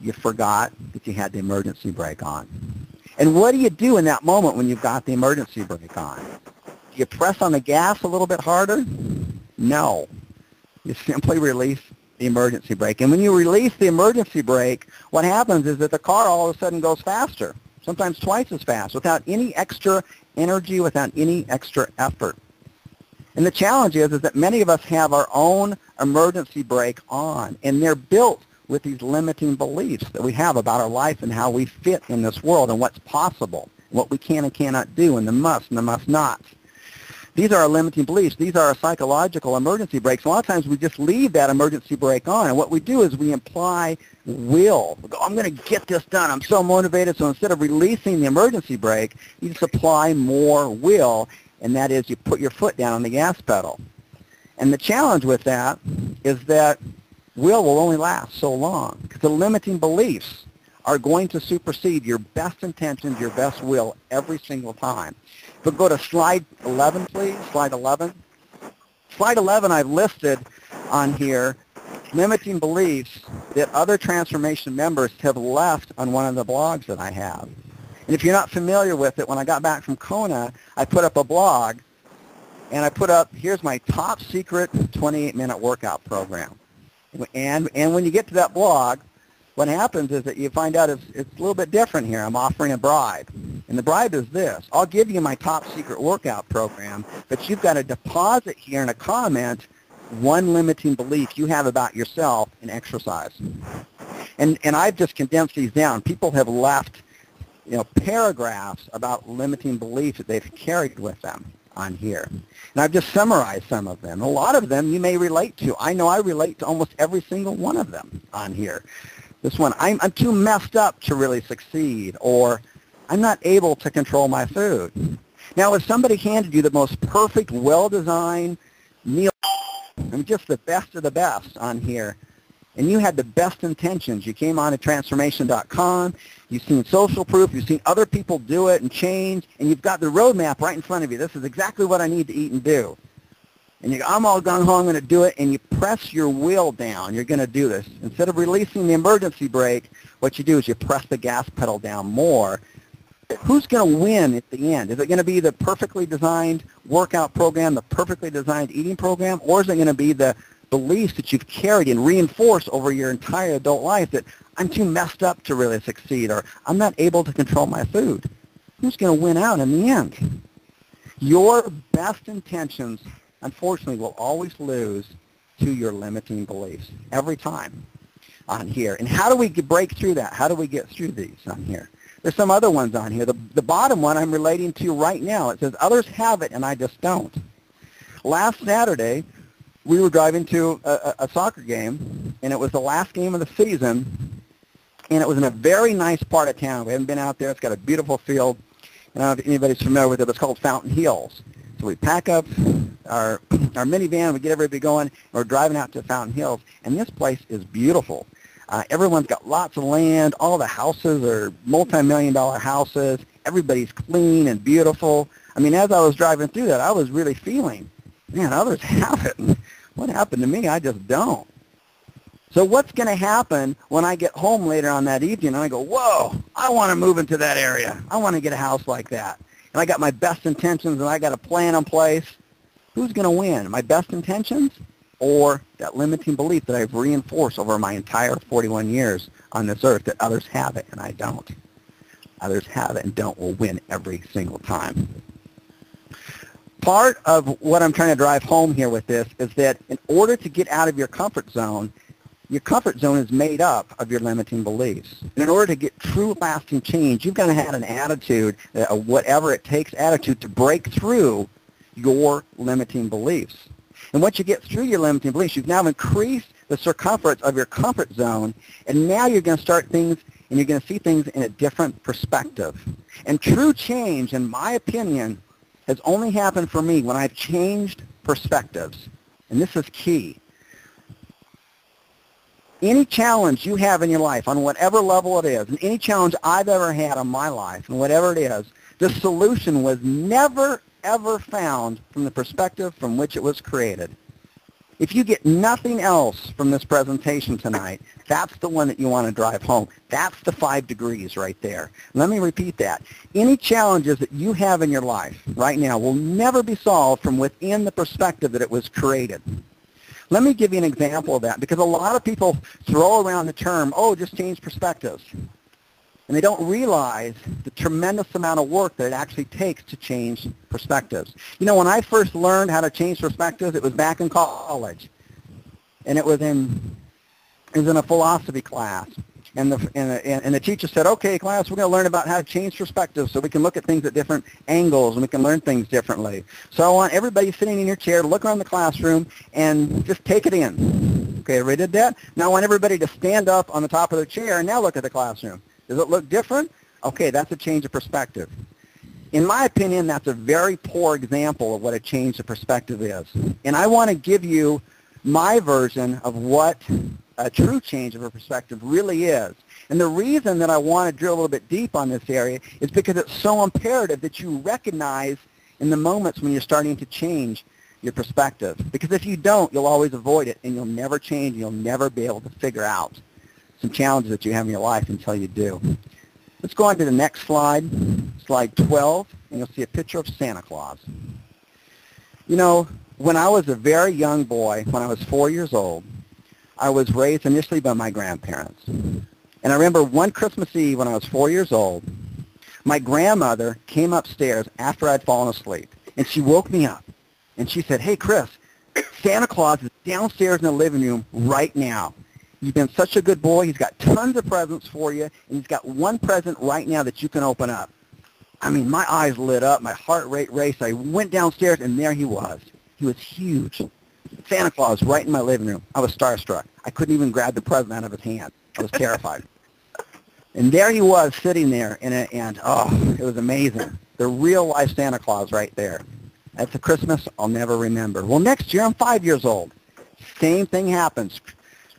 you forgot that you had the emergency brake on. And what do you do in that moment when you've got the emergency brake on? Do you press on the gas a little bit harder? No. You simply release the emergency brake. And when you release the emergency brake, what happens is that the car all of a sudden goes faster, sometimes twice as fast, without any extra energy, without any extra effort. And the challenge is that many of us have our own emergency brake on, and they're built with these limiting beliefs that we have about our life and how we fit in this world and what's possible, what we can and cannot do, and the must nots. These are our limiting beliefs. These are our psychological emergency brakes. A lot of times we just leave that emergency brake on, and what we do is we imply will. We go, I'm going to get this done. I'm so motivated. So instead of releasing the emergency brake, you just apply more will, and that is you put your foot down on the gas pedal. And the challenge with that is that will only last so long because the limiting beliefs are going to supersede your best intentions, your best will every single time. But go to slide 11, please, slide 11. Slide 11 I've listed on here limiting beliefs that other transformation members have left on one of the blogs that I have. And if you're not familiar with it, when I got back from Kona, I put up a blog, and I put up, here's my top secret 28-minute workout program. And when you get to that blog, what happens is that you find out it's a little bit different here. I'm offering a bribe. And the bribe is this. I'll give you my top secret workout program, but you've got to deposit here in a comment one limiting belief you have about yourself in exercise. And I've just condensed these down. People have left, paragraphs about limiting beliefs that they've carried with them on here. And I've just summarized some of them. A lot of them you may relate to. I know I relate to almost every single one of them on here. This one, I'm too messed up to really succeed, or I'm not able to control my food. Now, if somebody handed you the most perfect, well-designed meal, just the best of the best on here, and you had the best intentions, you came on to transformation.com, you've seen social proof, you've seen other people do it and change, and you've got the roadmap right in front of you. This is exactly what I need to eat and do. And you go, I'm all gung-ho, I'm going to do it, and you press your will down. You're going to do this. Instead of releasing the emergency brake, what you do is you press the gas pedal down more. Who's going to win at the end? Is it going to be the perfectly designed workout program, the perfectly designed eating program, or is it going to be the beliefs that you've carried and reinforced over your entire adult life that I'm too messed up to really succeed, or I'm not able to control my food? Who's going to win out in the end? Your best intentions, unfortunately, will always lose to your limiting beliefs every time on here. And how do we break through that? How do we get through these on here? There's some other ones on here. The bottom one I'm relating to right now. It says, others have it and I just don't. Last Saturday, we were driving to a soccer game, and it was the last game of the season, and it was in a very nice part of town. We haven't been out there. It's got a beautiful field. I don't know if anybody's familiar with it. It's called Fountain Hills. So we pack up our minivan, we get everybody going, and we're driving out to Fountain Hills, and this place is beautiful. Everyone's got lots of land. All the houses are multi-million-dollar houses. Everybody's clean and beautiful. I mean, as I was driving through that, I was really feeling, man, others have it. What happened to me? I just don't. So what's going to happen when I get home later on that evening and I go, whoa, I want to move into that area. I want to get a house like that. And I got my best intentions and I got a plan in place. Who's going to win? My best intentions or that limiting belief that I've reinforced over my entire 41 years on this earth that others have it and I don't? Others have it and don't will win every single time. Part of what I'm trying to drive home here with this is that in order to get out of your comfort zone is made up of your limiting beliefs. And in order to get true lasting change, you've got to have an attitude, a whatever it takes attitude to break through your limiting beliefs. And once you get through your limiting beliefs, you've now increased the circumference of your comfort zone, and now you're going to start things and you're going to see things in a different perspective. And true change, in my opinion, has only happened for me when I've changed perspectives. And this is key. Any challenge you have in your life, on whatever level it is, and any challenge I've ever had in my life, and whatever it is, the solution was never, ever found from the perspective from which it was created. If you get nothing else from this presentation tonight, that's the one that you want to drive home. That's the 5 degrees right there. Let me repeat that. Any challenges that you have in your life right now will never be solved from within the perspective that it was created. Let me give you an example of that, because a lot of people throw around the term, oh, just change perspectives. And they don't realize the tremendous amount of work that it actually takes to change perspectives. You know, when I first learned how to change perspectives, it was back in college. And it was in a philosophy class. And the teacher said, okay, class, we're going to learn about how to change perspectives so we can look at things at different angles and we can learn things differently. So I want everybody sitting in your chair to look around the classroom and just take it in. Okay, everybody did that? Now I want everybody to stand up on the top of their chair and now look at the classroom. Does it look different? Okay, that's a change of perspective. In my opinion, that's a very poor example of what a change of perspective is. And I want to give you my version of what a true change of a perspective really is. And the reason that I want to drill a little bit deep on this area is because it's so imperative that you recognize in the moments when you're starting to change your perspective. Because if you don't, you'll always avoid it, and you'll never change, and you'll never be able to figure out some challenges that you have in your life until you do. Let's go on to the next slide, slide 12, and you'll see a picture of Santa Claus. You know, when I was a very young boy, when I was 4 years old, I was raised initially by my grandparents. And I remember one Christmas Eve when I was 4 years old, my grandmother came upstairs after I'd fallen asleep, and she woke me up. And she said, hey, Chris, Santa Claus is downstairs in the living room right now. You've been such a good boy. He's got tons of presents for you, and he's got one present right now that you can open up. I mean, my eyes lit up. My heart rate raced. I went downstairs, and there he was. He was huge. Santa Claus right in my living room. I was starstruck. I couldn't even grab the present out of his hand. I was terrified. And there he was sitting there, and oh, it was amazing. The real-life Santa Claus right there. That's a Christmas I'll never remember. Well, next year I'm 5 years old. Same thing happens.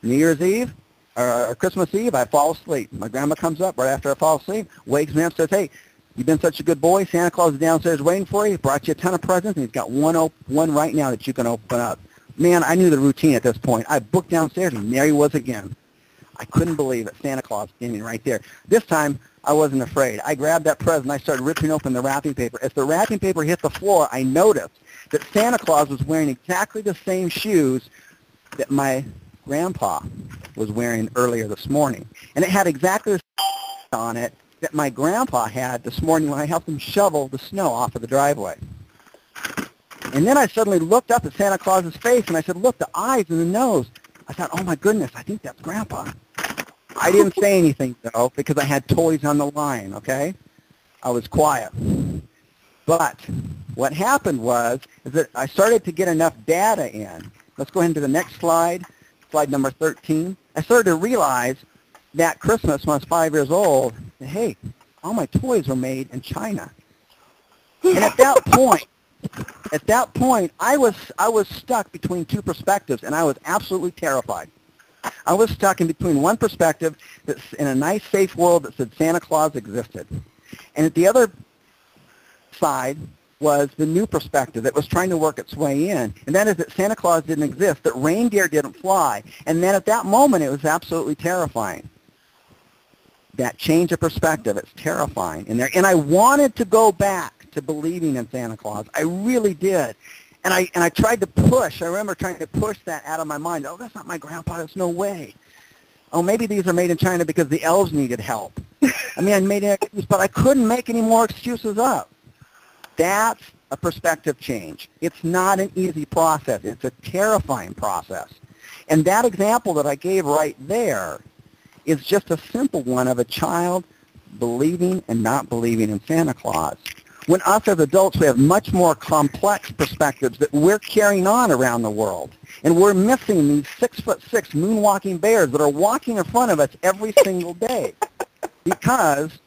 New Year's Eve, or Christmas Eve, I fall asleep. My grandma comes up right after I fall asleep, wakes me up, says, hey, you've been such a good boy. Santa Claus is downstairs waiting for you. He brought you a ton of presents, and he's got one right now that you can open up. Man, I knew the routine at this point. I booked downstairs, and there he was again. I couldn't believe it. Santa Claus standing right there. This time, I wasn't afraid. I grabbed that present. I started ripping open the wrapping paper. As the wrapping paper hit the floor, I noticed that Santa Claus was wearing exactly the same shoes that my grandpa was wearing earlier this morning. And it had exactly the same on it that my grandpa had this morning when I helped him shovel the snow off of the driveway. And then I suddenly looked up at Santa Claus's face, and I said, look, the eyes and the nose. I thought, oh, my goodness, I think that's Grandpa. I didn't say anything, though, because I had toys on the line, okay? I was quiet. But what happened was is that I started to get enough data in. Let's go ahead to the next slide, slide number 13. I started to realize that Christmas when I was 5 years old, that, hey, all my toys were made in China. And at that point, I was stuck between two perspectives, and I was absolutely terrified. I was stuck in between one perspective that's in a nice, safe world that said Santa Claus existed. And at the other side was the new perspective that was trying to work its way in, and that is that Santa Claus didn't exist, that reindeer didn't fly. And then at that moment, it was absolutely terrifying. That change of perspective, it's terrifying. And I wanted to go back to believing in Santa Claus. I really did. And I tried to push. I remember trying to push that out of my mind. Oh, that's not my grandpa. There's no way. Oh, maybe these are made in China because the elves needed help. I mean, I made an excuse, but I couldn't make any more excuses up. That's a perspective change. It's not an easy process. It's a terrifying process. And that example that I gave right there is just a simple one of a child believing and not believing in Santa Claus. When us as adults, we have much more complex perspectives that we're carrying on around the world. And we're missing these 6'6" moonwalking bears that are walking in front of us every single day because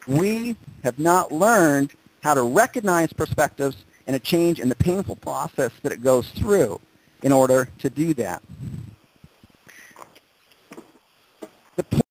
we have not learned how to recognize perspectives and a change in the painful process that it goes through in order to do that. The